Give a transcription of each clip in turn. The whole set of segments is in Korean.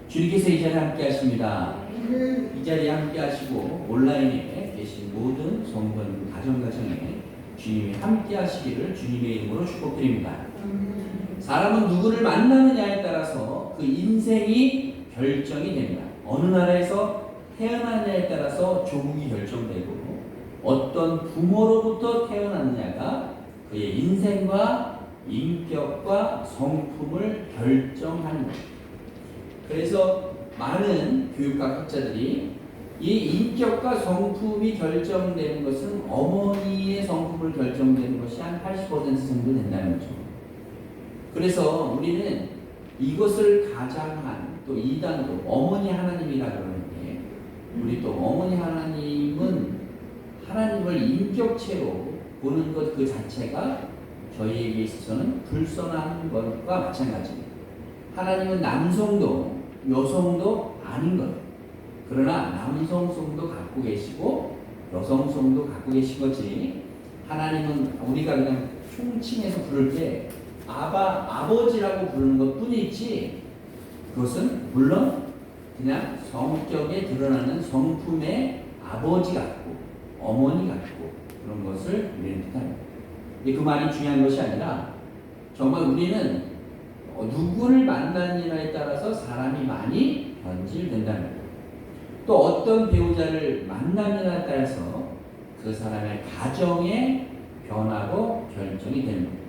주님께서 이 자리에 함께 하십니다. 이 자리에 함께 하시고 온라인에 계신 모든 성도님 가정가정에 주님이 함께 하시기를 주님의 이름으로 축복드립니다. 사람은 누구를 만나느냐에 따라서 그 인생이 결정이 됩니다. 어느 나라에서 태어나느냐에 따라서 조국이 결정되고 어떤 부모로부터 태어났느냐가 그의 인생과 인격과 성품을 결정하는 것입니다. 그래서 많은 교육학 학자들이 이 인격과 성품이 결정되는 것은 어머니의 성품을 결정되는 것이 한 80% 정도 된다는 거죠. 그래서 우리는 이것을 가장한 또 2단으로 어머니 하나님이라 그러는데, 우리 또 어머니 하나님은 하나님을 인격체로 보는 것 그 자체가 저희에게 있어서는 불선한 것과 마찬가지입니다. 하나님은 남성도 여성도 아닌 거예요. 그러나 남성성도 갖고 계시고 여성성도 갖고 계신 거지, 하나님은 우리가 그냥 총칭해서 부를 때 아버지라고 부르는 것 뿐이지, 그것은 물론 그냥 성격에 드러나는 성품의 아버지 같고 어머니 같고 그런 것을 우리는 뜻합니다. 그 말이 중요한 것이 아니라 정말 우리는 누구를 만나느냐에 따라서 사람이 많이 변질된다는 거예요. 또 어떤 배우자를 만나느냐에 따라서 그 사람의 가정의 변화로 결정이 되는 거예요.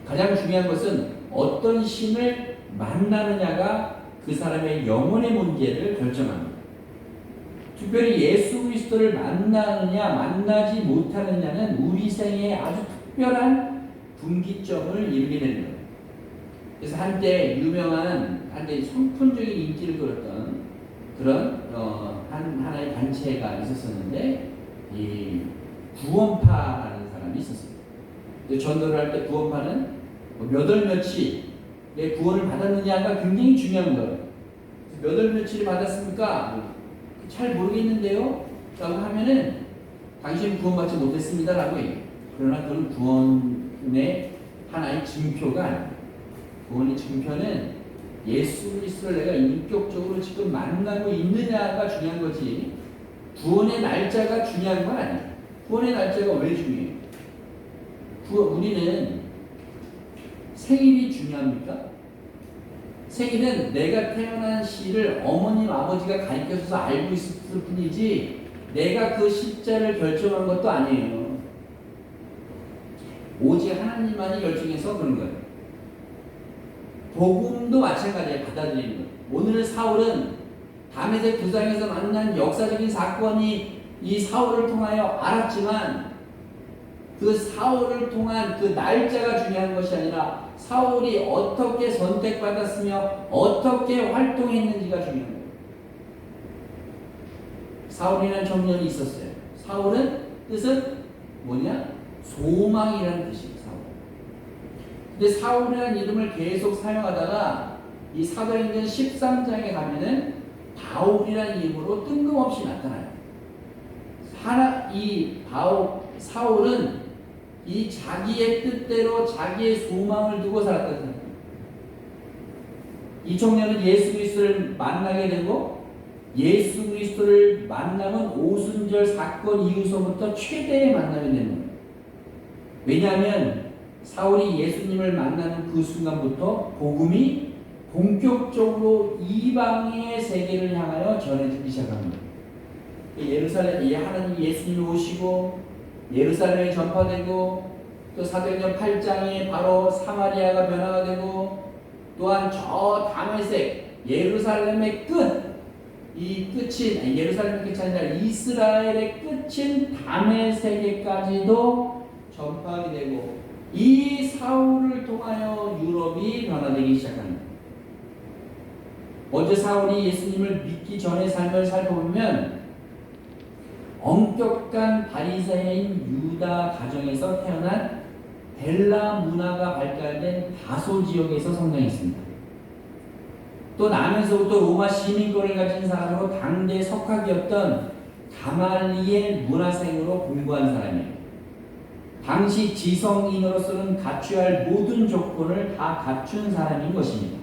가장 중요한 것은 어떤 신을 만나느냐가 그 사람의 영혼의 문제를 결정합니다. 특별히 예수 그리스도를 만나느냐 만나지 못하느냐는 우리 생에 아주 특별한 분기점을 이루게 되는 거예요. 그래서 한때 유명한, 한때 선풍적인 인기를 끌었던 그런 하나의 단체가 있었었는데, 이 구원파라는 사람이 있었어요. 전도를 할 때 구원파는 몇 월 며칠에 구원을 받았느냐가 굉장히 중요한 거예요. 몇 월 며칠을 받았습니까? 잘 모르겠는데요? 라고 하면은 당신은 구원받지 못했습니다 라고 해요. 그러나 그건 구원의 하나의 증표가 아닙니다. 구원의 증표는 예수 그리스도를 내가 인격적으로 지금 만나고 있느냐가 중요한 거지, 구원의 날짜가 중요한 건 아니에요. 구원의 날짜가 왜 중요해요? 우리는 생일이 중요합니까? 생일은 내가 태어난 시를 어머님 아버지가 가르쳐줘서 알고 있을 뿐이지 내가 그 시자를 결정한 것도 아니에요. 오직 하나님만이 결정해서 그런 거예요. 복음도 마찬가지예요. 받아들이는 거예요. 오늘 사울은 다메섹 두장에서 만난 역사적인 사건이 이 사울을 통하여 알았지만, 그 사울을 통한 그 날짜가 중요한 것이 아니라 사울이 어떻게 선택받았으며 어떻게 활동했는지가 중요한 거예요. 사울이라는 청년이 있었어요. 사울은 뜻은 뭐냐? 소망이라는 뜻이에요. 사울. 근데 사울이라는 이름을 계속 사용하다가 이 사도행전 13장에 가면은 바울이라는 이름으로 뜬금없이 나타나요. 사울은 이 자기의 뜻대로 자기의 소망을 두고 살았다는 거예요. 이 청년은 예수 그리스도를 만나게 되고, 예수 그리스도를 만나면 오순절 사건 이후서부터 최대의 만남이 되는 거예요. 왜냐하면 사울이 예수님을 만나는 그 순간부터 복음이 본격적으로 이방의 세계를 향하여 전해지기 시작합니다. 예루살렘에 하나님 예수님이 오시고 예루살렘에 전파되고, 또 사도행전 8장에 바로 사마리아가 변화가 되고, 또한 저 다메섹 예루살렘의 끝, 이 끝인 예루살렘의 끝이 아니라 이스라엘의 끝인 다메섹에까지도 전파하게 되고, 이 사울을 통하여 유럽이 변화되기 시작합니다. 먼저 사울이 예수님을 믿기 전의 삶을 살펴보면 엄격한 바리새인 유다 가정에서 태어난 헬라 문화가 발달된 다소 지역에서 성장했습니다. 또 나면서부터 로마 시민권을 가진 사람으로 당대 석학이었던 가말리엘 문화생으로 공부한 사람이에요. 당시 지성인으로서는 갖춰야 할 모든 조건을 다 갖춘 사람인 것입니다.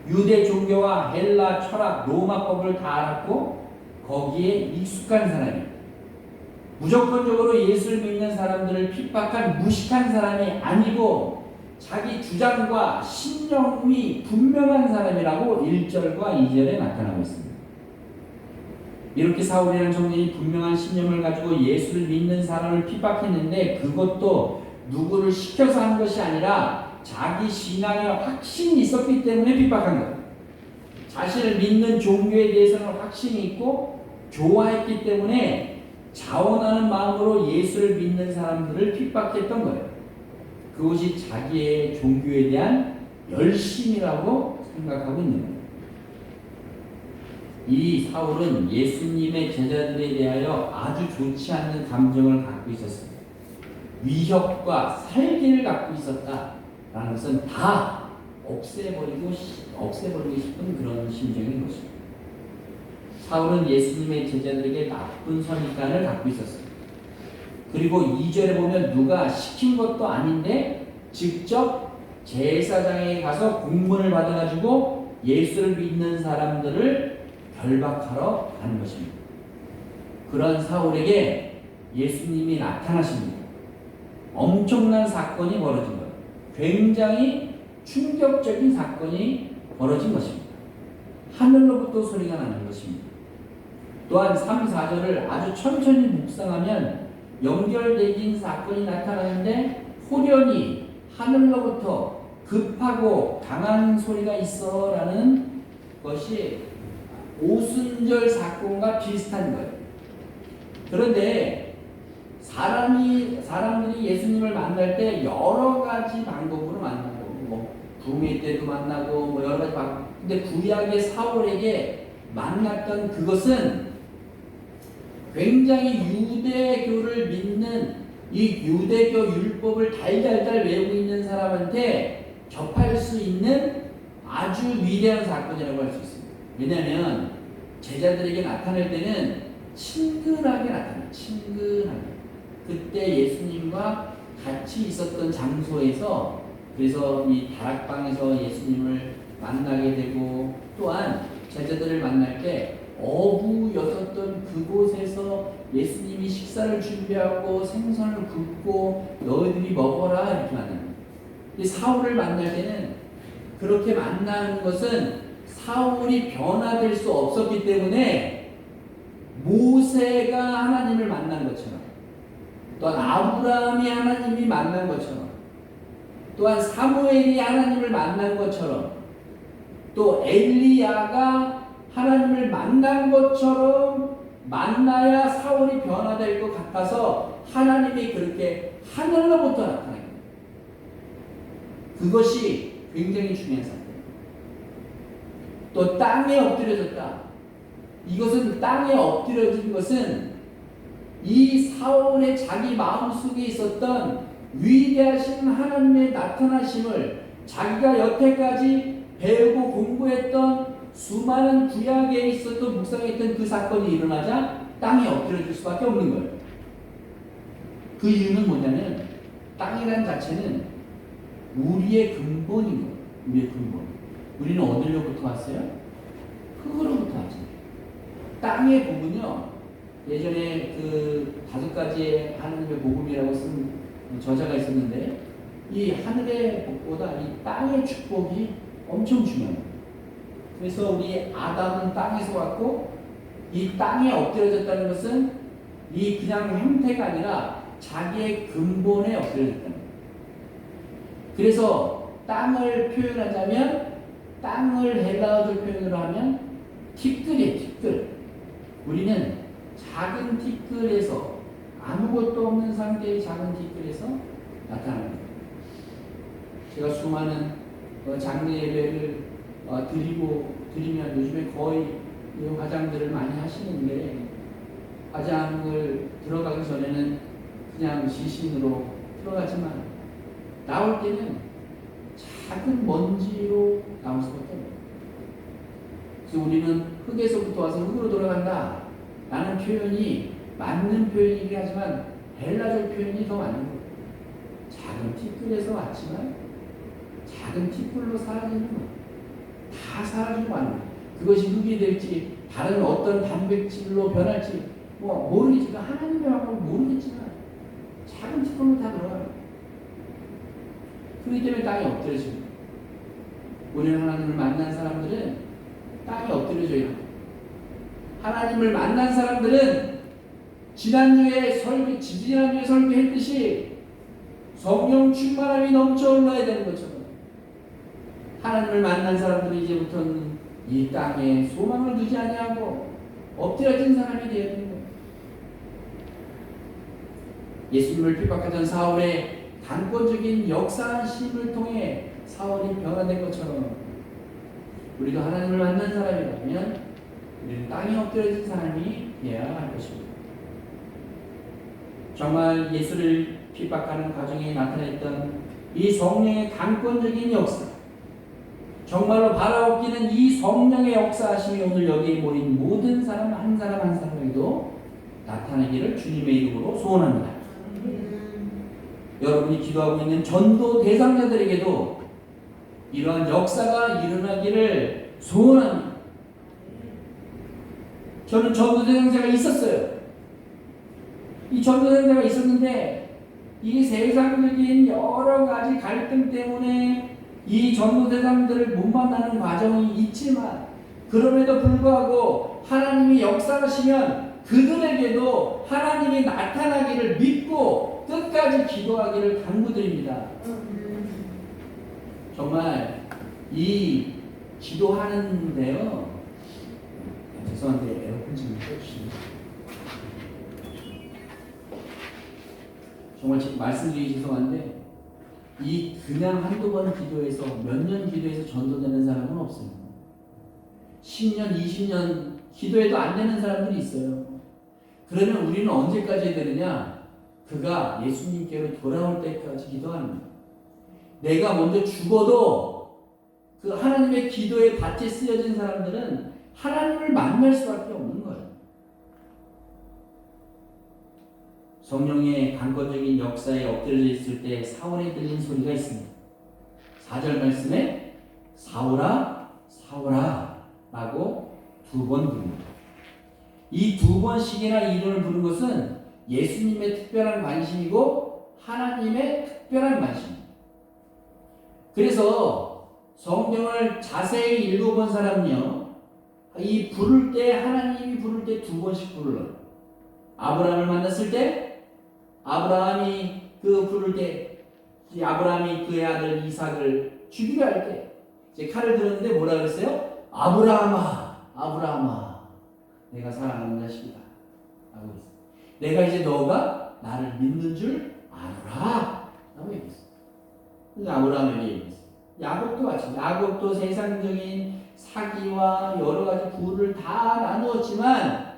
유대 종교와 헬라 철학, 로마법을 다 알았고 거기에 익숙한 사람이에요. 무조건적으로 예수를 믿는 사람들을 핍박한 무식한 사람이 아니고 자기 주장과 신념이 분명한 사람이라고 1절과 2절에 나타나고 있습니다. 이렇게 사울이라는 청년이 분명한 신념을 가지고 예수를 믿는 사람을 핍박했는데 그것도 누구를 시켜서 한 것이 아니라 자기 신앙에 확신이 있었기 때문에 핍박한 거예요. 자신을 믿는 종교에 대해서는 확신이 있고 좋아했기 때문에 자원하는 마음으로 예수를 믿는 사람들을 핍박했던 거예요. 그것이 자기의 종교에 대한 열심이라고 생각하고 있는 거예요. 이 사울은 예수님의 제자들에 대하여 아주 좋지 않은 감정을 갖고 있었습니다. 위협과 살기를 갖고 있었다라는 것은 다 없애버리고 싶은 그런 심정인 것입니다. 사울은 예수님의 제자들에게 나쁜 선입관을 갖고 있었습니다. 그리고 2절에 보면 누가 시킨 것도 아닌데 직접 제사장에 가서 공문을 받아가지고 예수를 믿는 사람들을 결박하러 가는 것입니다. 그런 사울에게 예수님이 나타나십니다. 엄청난 사건이 벌어진 거예요. 굉장히 충격적인 사건이 벌어진 것입니다. 하늘로부터 소리가 나는 것입니다. 또한 3, 4절을 아주 천천히 묵상하면 연결되긴 사건이 나타나는데 호련히 하늘로부터 급하고 강한 소리가 있어 라는 것이 오순절 사건과 비슷한 거예요. 그런데 사람들이 예수님을 만날 때 여러 가지 방법으로 만나고 뭐 부흥회 때도 만나고 뭐 여러 가지 방법. 근데 구약의 사울에게 만났던 그것은 굉장히 유대교를 믿는 이 유대교 율법을 달달달 외우고 있는 사람한테 접할 수 있는 아주 위대한 사건이라고 할 수 있습니다. 왜냐하면 제자들에게 나타날 때는 친근하게 나타나요. 친근하게. 그때 예수님과 같이 있었던 장소에서 그래서 이 다락방에서 예수님을 만나게 되고 또한 제자들을 만날 때 어부였었던 그곳에서 예수님이 식사를 준비하고 생선을 굽고 너희들이 먹어라 이렇게 만납니다. 이 사울을 만날 때는 그렇게 만나는 것은 사울이 변화될 수 없었기 때문에 모세가 하나님을 만난 것처럼 또한 아브라함이 하나님이 만난 것처럼 또한 사무엘이 하나님을 만난 것처럼 또 엘리야가 하나님을 만난 것처럼 만나야 사울이 변화될 것 같아서 하나님이 그렇게 하늘로부터 나타납니다. 그것이 굉장히 중요한 사건이에요. 또 땅에 엎드려졌다. 이것은 땅에 엎드려진 것은 이 사울의 자기 마음속에 있었던 위대하신 하나님의 나타나심을 자기가 여태까지 배우고 공부했던 수많은 구약에 있었던 묵상했던 그 사건이 일어나자 땅에 엎드려질 수밖에 없는 거예요. 그 이유는 뭐냐면 땅이란 자체는 우리의 근본인 거예요. 우리의 근본. 우리는 어디로부터 왔어요? 흙으로부터 왔잖아요. 땅의 복은요. 예전에 그 5가지의 하나님의 복음이라고 쓴 저자가 있었는데 이 하늘의 복보다 이 땅의 축복이 엄청 중요해요. 그래서 우리 아담은 땅에서 왔고 이 땅에 엎드려졌다는 것은 이 그냥 형태가 아니라 자기의 근본에 엎드려졌다는 거예요. 그래서 땅을 표현하자면 땅을 헬라어로 표현으로 하면 티끌이에요. 티끌. 우리는 작은 티끌에서 아무것도 없는 상태의 작은 티끌에서 나타납니다. 제가 수많은 장례 예배를 드리면 요즘에 거의 화장들을 많이 하시는데 화장을 들어가기 전에는 그냥 시신으로 들어가지만 나올 때는 작은 먼지로 나올 수밖에 없어요. 그래서 우리는 흙에서부터 와서 흙으로 돌아간다 라는 표현이 맞는 표현이긴 하지만 헬라적 표현이 더 맞는 거예요. 작은 티끌에서 왔지만 작은 티끌로 사라지는 거예요. 다 사라지고 마는 거예요. 그것이 흙이 될지 다른 어떤 단백질로 변할지 모르겠지만 하나님의 마음을 모르겠지만 작은 특권은 다 들어가요. 그렇기 때문에 땅이 엎드려집니다. 오늘 하나님을 만난 사람들은 땅이 엎드려져요. 하나님을 만난 사람들은 지난주에 설교했듯이 성령 충만함이 넘쳐 흘러야 되는 것처럼 하나님을 만난 사람들은 이제부터는 이 땅에 소망을 두지 아니하고 엎드려진 사람이 되어야 되는 거예요. 예수님을 핍박하던 사울의 단권적인 역사심을 통해 사울이 변화된 것처럼 우리도 하나님을 만난 사람이라면 우리는 땅에 엎드려진 사람이 되어야 할 것입니다. 정말 예수를 핍박하는 과정에 나타냈던 이 성령의 강권적인 역사, 정말로 바라옵기는 이 성령의 역사하심이 오늘 여기에 모인 모든 사람 한 사람에게도 나타나기를 주님의 이름으로 소원합니다. 여러분이 기도하고 있는 전도 대상자들에게도 이러한 역사가 일어나기를 소원합니다. 저는 전도 대상자가 있었어요. 이 전도 대상자가 있었는데 이 세상적인 여러 가지 갈등 때문에 이 전도 대상들을 못 만나는 과정이 있지만 그럼에도 불구하고 하나님이 역사하시면 그들에게도 하나님이 나타나기를 믿고 끝까지 기도하기를 간구드립니다. 정말 이 기도하는데요. 죄송한데 에어컨 좀 꺼주시면. 정말 말씀드리기 죄송한데 이 그냥 한두 번 기도해서 몇 년 기도해서 전도되는 사람은 없습니다. 10년, 20년 기도해도 안 되는 사람들이 있어요. 그러면 우리는 언제까지 해야 되느냐? 그가 예수님께로 돌아올 때까지 기도하는 거예요. 내가 먼저 죽어도 그 하나님의 기도에 밭에 쓰여진 사람들은 하나님을 만날 수밖에 없는 거예요. 성령의 강권적인 역사에 엎드려져 있을 때 사울에 들린 소리가 있습니다. 4절 말씀에 사울아 사울아 라고 2번 부릅니다. 이 2번씩이나 이름을 부른 것은 예수님의 특별한 관심이고 하나님의 특별한 관심입니다. 그래서 성경을 자세히 읽어본 사람은요, 이 부를 때 하나님이 부를 때 2번씩 불러요. 아브라함을 만났을 때 아브라함이 그 부를 때 아브라함이 그의 아들 이삭을 죽이려 할 때 이제 칼을 들었는데 뭐라 그랬어요? 아브라함아 아브라함아 내가 사랑하는 자식이다 라고 했어요. 내가 이제 너가 나를 믿는 줄 알아 라고 얘기했어요. 아브라함에게 얘기했어요. 야곱도 마찬가지. 야곱도 세상적인 사기와 여러 가지 부를 다 나누었지만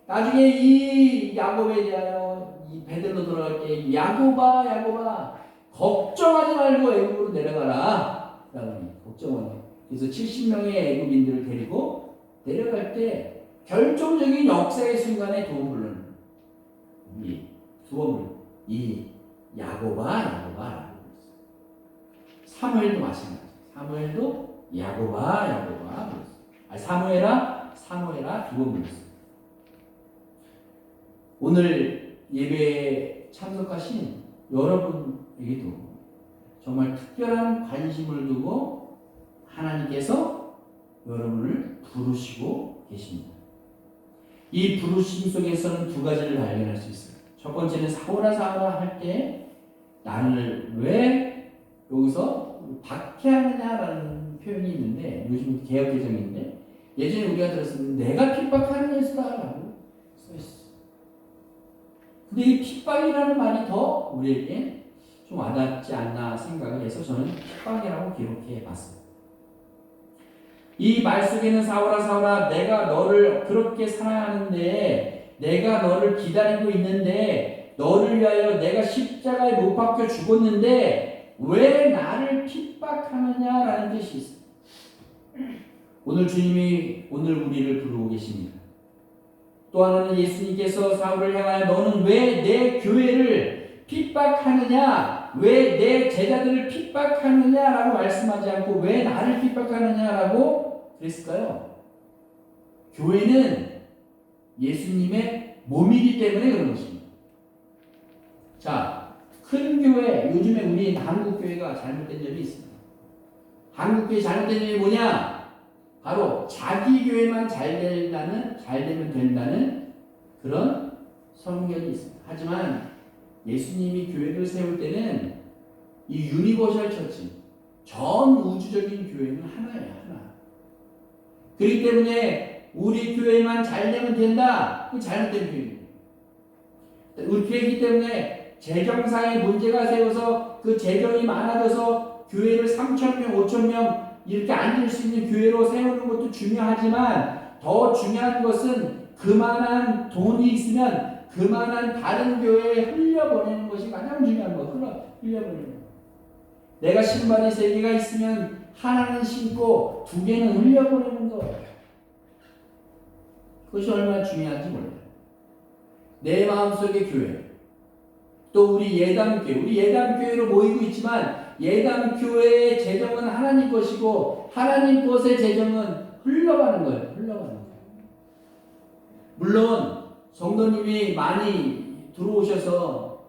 나중에 이 야곱에 대하여 이 베들로 돌아갈 때 야곱아 야곱아 걱정하지 말고 애굽으로 내려가라 라고 걱정하네. 그래서 70명의 애굽인들을 데리고 내려갈 때 결정적인 역사의 순간에 두 번 부르는 두 번 부르는 이 야곱아 야곱아 라고 불렀어요. 사무엘도 마찬가지. 사무엘도 야곱아 야곱아 불렀어요. 사무엘아 사무엘아 두 번 불렀어요. 오늘 예배에 참석하신 여러분에게도 정말 특별한 관심을 두고 하나님께서 여러분을 부르시고 계십니다. 이 부르심 속에서는 두 가지를 발견할 수 있어요. 첫 번째는 사오라 사오라 할 때 나를 왜 여기서 박해하느냐라는 표현이 있는데 요즘 개혁개정인데 예전에 우리가 들었을 때 내가 핍박하는 예수다라고 써있어요. 근데 이 핍박이라는 말이 더 우리에게 좀 와닿지 않나 생각을 해서 저는 핍박이라고 기록해 봤습니다. 이 말 속에는 사울아 사울아 내가 너를 그렇게 사랑하는데 내가 너를 기다리고 있는데 너를 위하여 내가 십자가에 못 박혀 죽었는데 왜 나를 핍박하느냐라는 뜻이 있어요. 오늘 주님이 오늘 우리를 부르고 계십니다. 또 하나는 예수님께서 사울을 향하여 너는 왜 내 교회를 핍박하느냐 왜 내 제자들을 핍박하느냐라고 말씀하지 않고 왜 나를 핍박하느냐라고 그랬을까요? 교회는 예수님의 몸이기 때문에 그런 것입니다. 자, 큰 교회, 요즘에 우리 한국교회가 잘못된 점이 있습니다. 한국교회 잘못된 점이 뭐냐? 바로 자기 교회만 잘 되면 된다는 그런 성견이 있습니다. 하지만 예수님이 교회를 세울 때는 이 유니버셜 처치, 전 우주적인 교회는 하나예요, 하나. 그렇기 때문에 우리 교회만 잘 되면 된다. 그 잘못된 교회입니다. 우리 교회이기 때문에 재정상의 문제가 세워서 그 재정이 많아져서 교회를 3,000명, 5,000명 이렇게 앉을 수 있는 교회로 세우는 것도 중요하지만 더 중요한 것은 그만한 돈이 있으면 그만한 다른 교회에 흘려보내는 것이 가장 중요한 거. 흘려보내는 거. 내가 신발이 3개가 있으면 하나는 신고 2개는 흘려보내는 거. 그것이 얼마나 중요한지 몰라요. 내 마음속의 교회. 또 우리 예담교회. 우리 예담교회로 모이고 있지만 예담교회의 재정은 하나님 것이고 하나님 것의 재정은 흘러가는 거예요. 흘러가는 거예요. 물론 성도님이 많이 들어오셔서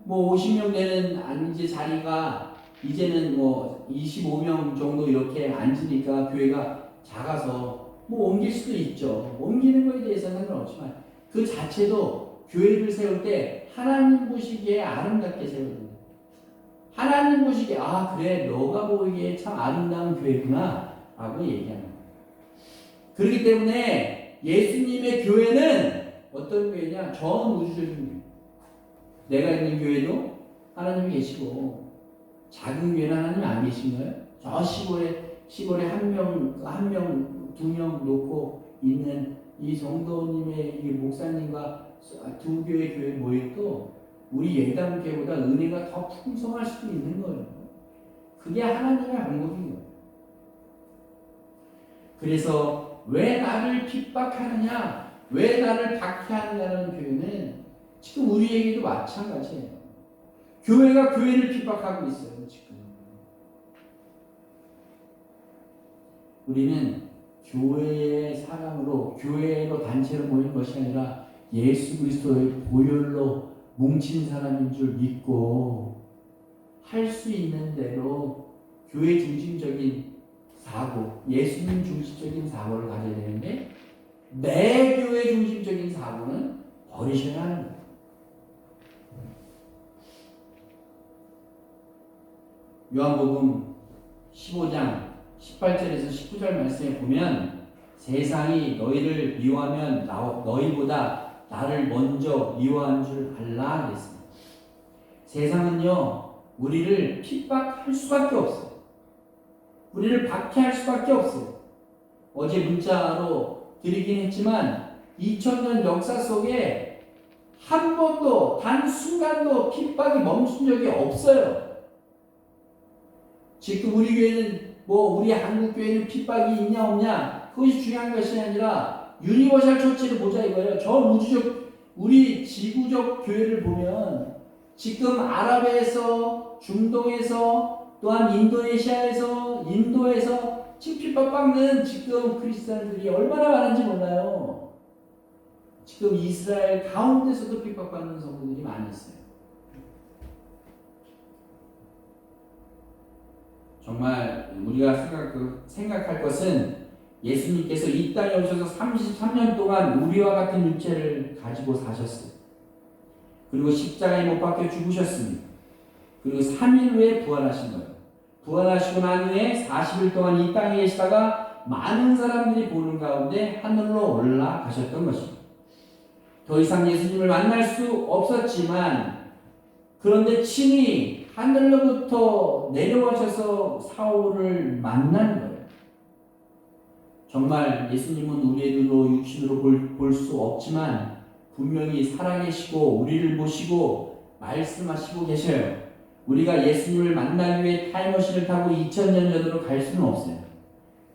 뭐 50명 되는 이제 자리가 이제는 뭐 25명 정도 이렇게 앉으니까 교회가 작아서 뭐 옮길 수도 있죠. 옮기는 거에 대해서는 상관없지만 그 자체도 교회를 세울 때 하나님 보시기에 아름답게 세워야 됩니다. 하나님 보시기에 아 그래 너가 보기에 참 아름다운 교회구나 라고 얘기하는 거예요. 그렇기 때문에 예수님의 교회는 어떤 교회냐? 전 우주적인 교회. 내가 있는 교회도 하나님이 계시고 작은 교회는 하나님이 안 계신가요? 저 시골에 한 명, 2명 놓고 있는 이 성도님의 이 목사님과 2교회 교회 모여도 우리 예담교회보다 은혜가 더 풍성할 수도 있는 거예요. 그게 하나님의 방법인 거예요. 그래서 왜 나를 핍박하느냐? 왜 나를 박해하느냐는 교회는 지금 우리에게도 마찬가지예요. 교회가 교회를 핍박하고 있어요. 지금 우리는 교회의 사랑으로 교회로 단체로 모인 것이 아니라 예수 그리스도의 보혈로 뭉친 사람인 줄 믿고 할 수 있는 대로 교회 중심적인 사고, 예수님 중심적인 사고를 가져야 되는데 내 교회 중심적인 사고는 버리셔야 하는 거예요. 요한복음 15장 18절에서 19절 말씀에 보면 세상이 너희를 미워하면 너희보다 나를 먼저 미워한 줄 알라 그랬습니다. 세상은요 우리를 핍박할 수밖에 없어요. 우리를 박해할 수밖에 없어요. 어제 문자로 드리긴 했지만 2000년 역사 속에 한 번도 단 순간도 핍박이 멈춘 적이 없어요. 지금 우리 교회는 우리 한국 교회는 핍박이 있냐 없냐 그것이 중요한 것이 아니라 유니버셜 처치를 보자 이거예요. 전 우주적 우리 지구적 교회를 보면 지금 아랍에서 중동에서 또한 인도네시아에서 인도에서 지금 핍박받는 지금 크리스찬들이 얼마나 많은지 몰라요. 지금 이스라엘 가운데서도 핍박받는 성도들이 많이 있어요. 정말 우리가 생각할 것은 예수님께서 이 땅에 오셔서 33년 동안 우리와 같은 육체를 가지고 사셨어요. 그리고 십자가에 못 박혀 죽으셨습니다. 그리고 3일 후에 부활하신 거예요. 부활하시고 난 후에 40일 동안 이 땅에 계시다가 많은 사람들이 보는 가운데 하늘로 올라가셨던 것입니다. 더 이상 예수님을 만날 수 없었지만 그런데 친히 하늘로부터 내려오셔서 사울을 만난 거예요. 정말 예수님은 우리의 눈으로 육신으로 볼 수 없지만 분명히 살아계시고 우리를 보시고 말씀하시고 계셔요. 우리가 예수님을 만나기 위해 타임머신을 타고 2000년 전으로 갈 수는 없어요.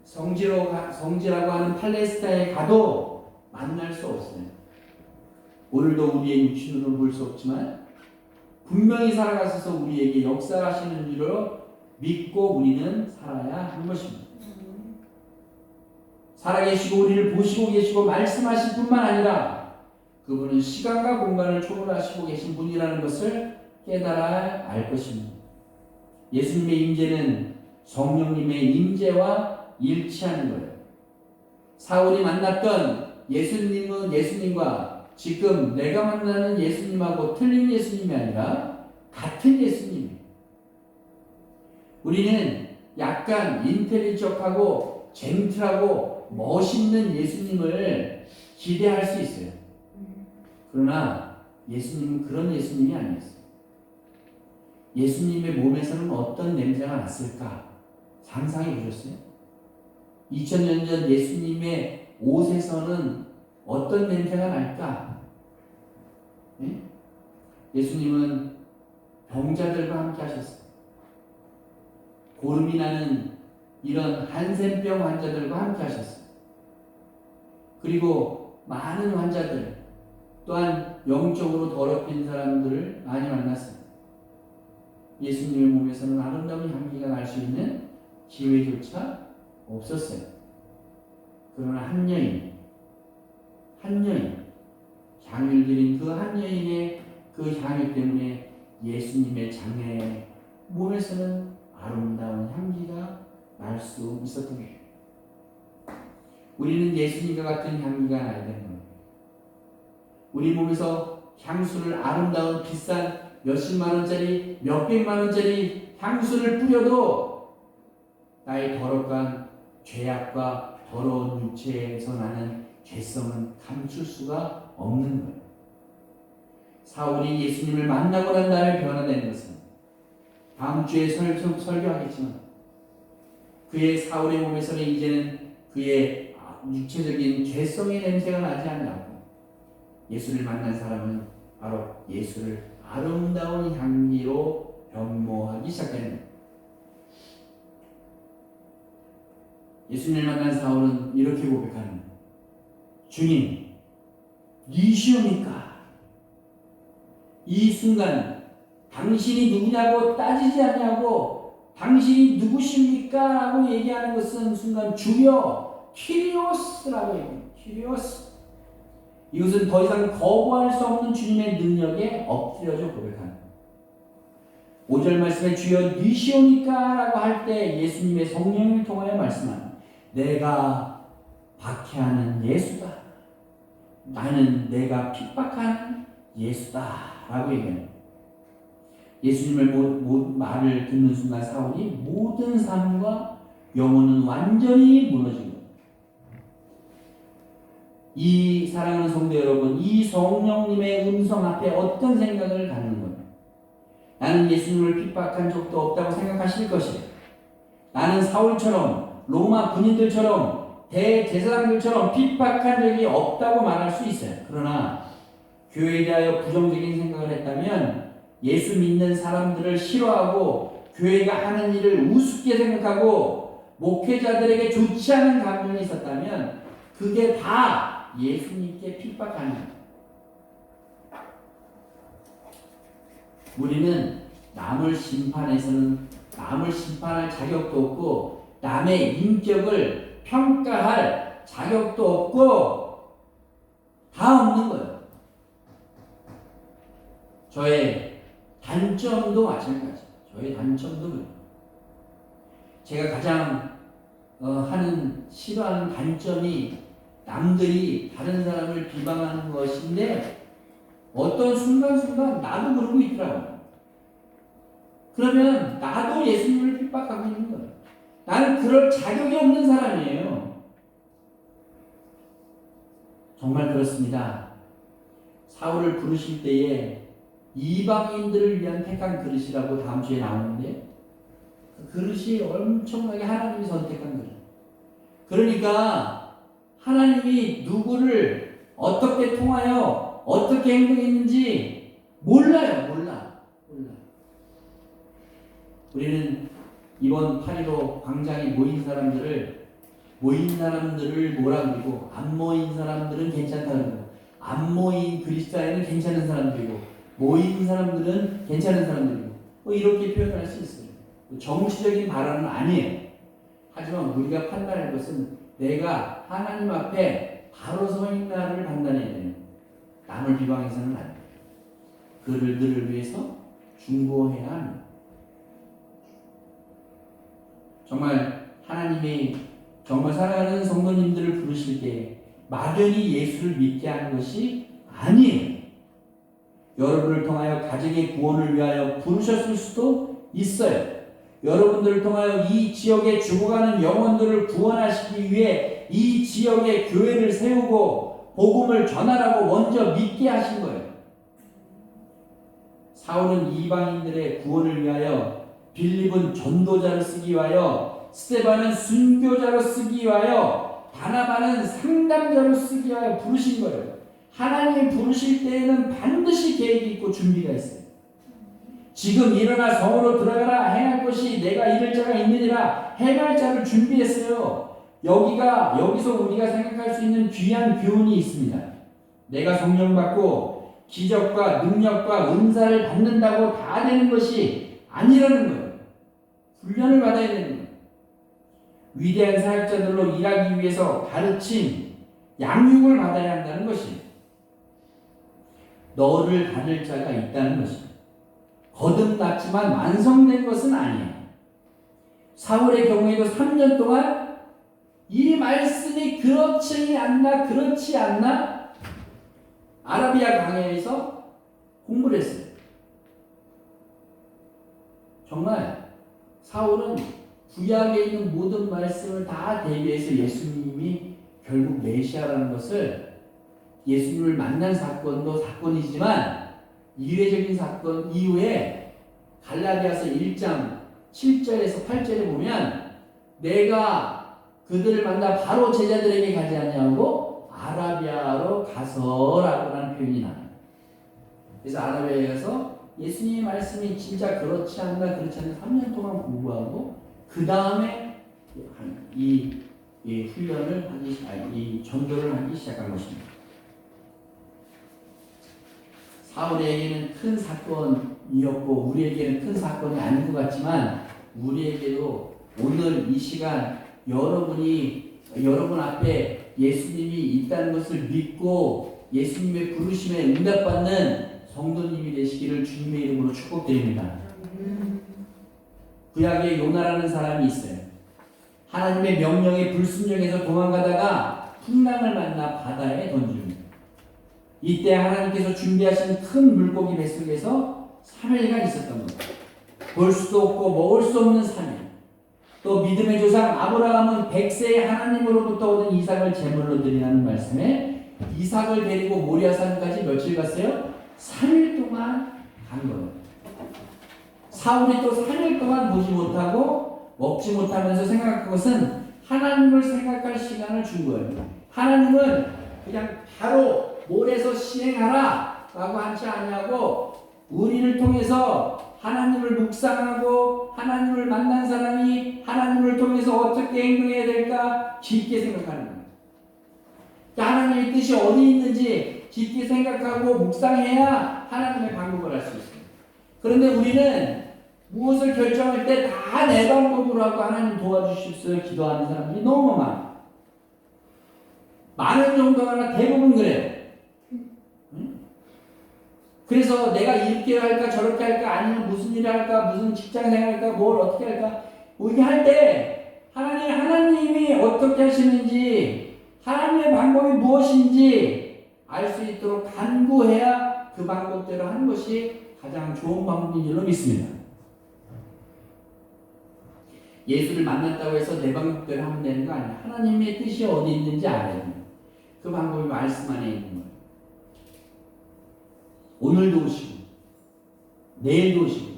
성지라고 하는 팔레스타인에 가도 만날 수 없어요. 오늘도 우리의 육신으로 볼 수 없지만 분명히 살아가셔서 우리에게 역사하시는 줄로 믿고 우리는 살아야 하는 것입니다. 살아계시고 우리를 보시고 계시고 말씀하실 뿐만 아니라 그분은 시간과 공간을 초월하시고 계신 분이라는 것을 깨달아야 알 것입니다. 예수님의 임재는 성령님의 임재와 일치하는 거예요. 사울이 만났던 예수님과 지금 내가 만나는 예수님하고 틀린 예수님이 아니라 같은 예수님이에요. 우리는 약간 인텔리적하고 젠틀하고 멋있는 예수님을 기대할 수 있어요. 그러나 예수님은 그런 예수님이 아니었어요. 예수님의 몸에서는 어떤 냄새가 났을까? 상상해 보셨어요? 2000년 전 예수님의 옷에서는 어떤 냄새가 날까? 네? 예수님은 병자들과 함께 하셨어요. 고름이 나는 이런 한센병 환자들과 함께 하셨어요. 그리고 많은 환자들, 또한 영적으로 더럽힌 사람들을 많이 만났어요. 예수님의 몸에서는 아름다운 향기가 날 수 있는 기회조차 없었어요. 그러나 한 여인, 향유를 드린 그 한 여인의 그 향유 때문에 예수님의 장애 몸에서는 아름다운 향기가 날 수 있었던 거예요. 우리는 예수님과 같은 향기가 나야 되는 거예요. 우리 몸에서 향수를 아름다운 비싼 몇십만 원짜리, 몇백만 원짜리 향수를 뿌려도 나의 더럽간 죄악과 더러운 육체에서 나는 죄성은 감출 수가 없는 거예요. 사울이 예수님을 만나고 난 다음에 변화된 것은 다음 주에 설교하겠지만 그의 사울의 몸에서는 이제는 그의 육체적인 죄성의 냄새가 나지 않냐고 예수를 만난 사람은 바로 예수를 아름다운 향기로 변모하기 시작되는 거예요. 예수님을 만난 사울은 이렇게 고백하는 거예요. 주님, 니시옵니까? 이 순간 당신이 누구냐고 따지지 않냐고 당신이 누구십니까? 라고 얘기하는 것은 순간 주여 키리오스라고 얘기해요. 키리오스. 이것은 더 이상 거부할 수 없는 주님의 능력에 엎드려져 고백하는 거예요. 5절 말씀에 주여 니시오니까 라고 할 때 예수님의 성령을 통하여 말씀합니다. 내가 박해하는 예수다. 나는 내가 핍박하는 예수다 라고 얘기합니다. 예수님의 말을 듣는 순간 사울이 모든 삶과 영혼은 완전히 무너진 거예요. 이 사랑하는 성도 여러분, 이 성령님의 음성 앞에 어떤 생각을 갖는 거예요? 나는 예수님을 핍박한 적도 없다고 생각하실 것이에요. 나는 사울처럼 로마 군인들처럼 대제사장들처럼 핍박한 적이 없다고 말할 수 있어요. 그러나 교회에 대하여 부정적인 생각을 했다면 예수 믿는 사람들을 싫어하고 교회가 하는 일을 우습게 생각하고 목회자들에게 좋지 않은 감정이 있었다면 그게 다 예수님께 핍박하는 거예요. 우리는 남을 심판할 자격도 없고 남의 인격을 평가할 자격도 없고 다 없는 거예요. 저의 단점도 마찬가지예요. 저의 단점도 그래요. 제가 가장 싫어하는 단점이 남들이 다른 사람을 비방하는 것인데 어떤 순간순간 나도 그러고 있더라고요. 그러면 나도 예수님을 핍박하고 있는 거예요. 나는 그럴 자격이 없는 사람이에요. 정말 그렇습니다. 사울을 부르실 때에 이방인들을 위한 택한 그릇이라고 다음 주에 나오는데 그 그릇이 엄청나게 하나님이 선택한 그릇. 그러니까 하나님이 누구를 어떻게 통하여 어떻게 행동했는지 몰라요. 몰라. 우리는 이번 8.15 광장에 모인 사람들을 뭐라 그러고 안 모인 사람들은 괜찮다 그러고 안 모인 그리스도인은 괜찮은 사람들이고 모인 사람들은 괜찮은 사람들이고 이렇게 표현할 수 있어요. 정치적인 발언은 아니에요. 하지만 우리가 판단할 것은 내가 하나님 앞에 바로 서 있나를 판단해야 되는, 남을 비방해서는 안 돼요. 그들을 위해서 중보해야 합니다. 정말 하나님이 정말 사랑하는 성도님들을 부르실 때 막연히 예수를 믿게 하는 것이 아니에요. 여러분을 통하여 가정의 구원을 위하여 부르셨을 수도 있어요. 여러분들을 통하여 이 지역에 죽어가는 영혼들을 구원하시기 위해 이 지역에 교회를 세우고 복음을 전하라고 먼저 믿게 하신 거예요. 사울은 이방인들의 구원을 위하여, 빌립은 전도자로 쓰기 위하여, 스데반은 순교자로 쓰기 위하여, 바나바는 상담자로 쓰기 위하여 부르신 거예요. 하나님이 부르실 때에는 반드시 계획이 있고 준비가 있어요. 지금 일어나 성으로 들어가라, 행할 것이 내가 이를 자가 있느니라, 행할 자를 준비했어요. 여기서 우리가 생각할 수 있는 귀한 교훈이 있습니다. 내가 성령 받고 기적과 능력과 은사를 받는다고 다 되는 것이 아니라는 거예요. 훈련을 받아야 되는 거예요. 위대한 사역자들로 일하기 위해서 가르침, 양육을 받아야 한다는 것이, 너를 받을 자가 있다는 것입니다. 거듭났지만 완성된 것은 아니에요. 사울의 경우에도 3년 동안 이 말씀이 그렇지 않나 아라비아 강해에서 공부를 했어요. 정말 사울은 구약에 있는 모든 말씀을 다 대비해서 예수님이 결국 메시아라는 것을, 예수님을 만난 사건도 사건이지만 이례적인 사건 이후에 갈라디아서 1장 7절에서 8절에 보면 내가 그들을 만나 바로 제자들에게 가지 않냐고 아라비아로 가서라고 하는 표현이 나와요. 그래서 아라비아에 가서 예수님의 말씀이 진짜 그렇지 않나 3년 동안 공부하고 그 다음에 이 훈련을 이 전도를 하기 시작한 것입니다. 사울에게는 큰 사건이었고 우리에게는 큰 사건이 아닌 것 같지만, 우리에게도 오늘 이 시간 여러분 앞에 예수님이 있다는 것을 믿고 예수님의 부르심에 응답받는 성도님이 되시기를 주님의 이름으로 축복드립니다. 구약에 요나라는 사람이 있어요. 하나님의 명령에 불순종해서 도망가다가 풍랑을 만나 바다에 던집니다. 이때 하나님께서 준비하신 큰 물고기 뱃속에서 3일간 있었던 겁니다. 볼 수도 없고 먹을 수 없는 3일. 또 믿음의 조상 아브라함은 100세의 하나님으로부터 얻은 이삭을 제물로 드리라는 말씀에 이삭을 데리고 모리아산까지 며칠 갔어요? 3일 동안 간 거예요. 사울이 또 3일 동안 보지 못하고 먹지 못하면서 생각한 것은 하나님을 생각할 시간을 준 거예요. 하나님은 그냥 바로 몰에서 시행하라 라고 하지 아니하고, 우리를 통해서 하나님을 묵상하고 하나님을 만난 사람이 하나님을 통해서 어떻게 행동해야 될까 깊게 생각하는 거예요. 하나님의 뜻이 어디 있는지 깊게 생각하고 묵상해야 하나님의 방법을 알 수 있어요. 그런데 우리는 무엇을 결정할 때 다 내 방법으로 하고 하나님 도와주십시오 기도하는 사람들이 너무 많은 정도가 아니라 대부분 그래요. 그래서 내가 이렇게 할까 저렇게 할까 아니면 무슨 일을 할까 무슨 직장생활 할까 뭘 어떻게 할까 이렇게 할 때 하나님이 어떻게 하시는지 하나님의 방법이 무엇인지 알 수 있도록 간구해야 그 방법대로 하는 것이 가장 좋은 방법인 줄로 믿습니다. 예수를 만났다고 해서 내 방법대로 하면 되는 거 아니야. 하나님의 뜻이 어디 있는지 알아야 됩니다. 그 방법이 말씀 안에 있는 거예요. 오늘도 오시고 내일도 오시고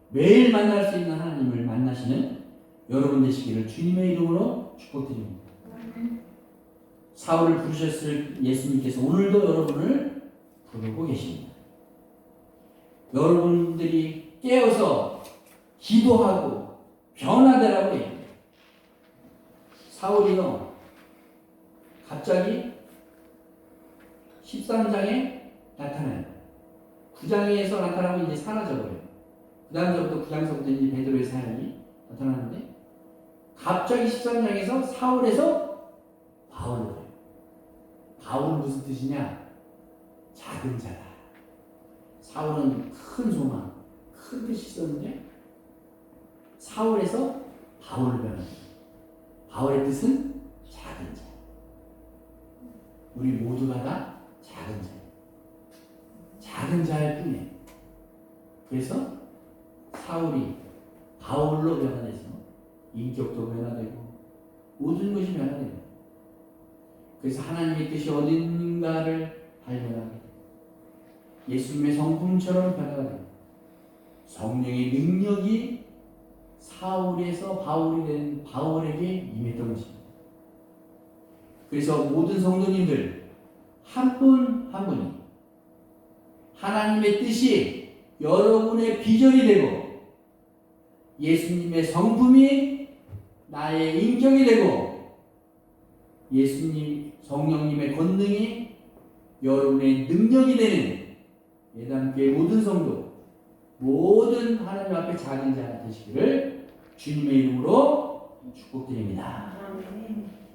매일 만날 수 있는 하나님을 만나시는 여러분 되시기를 주님의 이름으로 축복드립니다. 사울을 부르셨을 예수님께서 오늘도 여러분을 부르고 계십니다. 여러분들이 깨어서 기도하고 변화되라고 해요. 사울이요 갑자기 13장에 나타나요. 9장에서 나타나고 이제 사라져버려요. 그 다음부터 9장서부터 이제 베드로의 사연이 나타나는데 갑자기 13장에서 사울에서 바울로 돼요. 바울은 무슨 뜻이냐? 작은 자다. 사울은 큰 소망, 큰 뜻이 있었는데 사울에서 바울로 변합니다. 바울의 뜻은 작은 자. 우리 모두가 다 작은 자. 작은 자일 뿐이에요. 그래서 사울이 바울로 변화돼서 인격도 변화되고 모든 것이 변화됩니다. 그래서 하나님의 뜻이 어딘가를 발견하게 돼요. 예수님의 성품처럼 변화가 됩니다. 성령의 능력이 사울에서 바울이 된 바울에게 임했던 것입니다. 그래서 모든 성도님들 한 분 한 분이 하나님의 뜻이 여러분의 비전이 되고 예수님의 성품이 나의 인격이 되고 예수님 성령님의 권능이 여러분의 능력이 되는 예단교회 모든 성도 모든 하나님 앞에 작은 자 되시기를 주님의 이름으로 축복드립니다.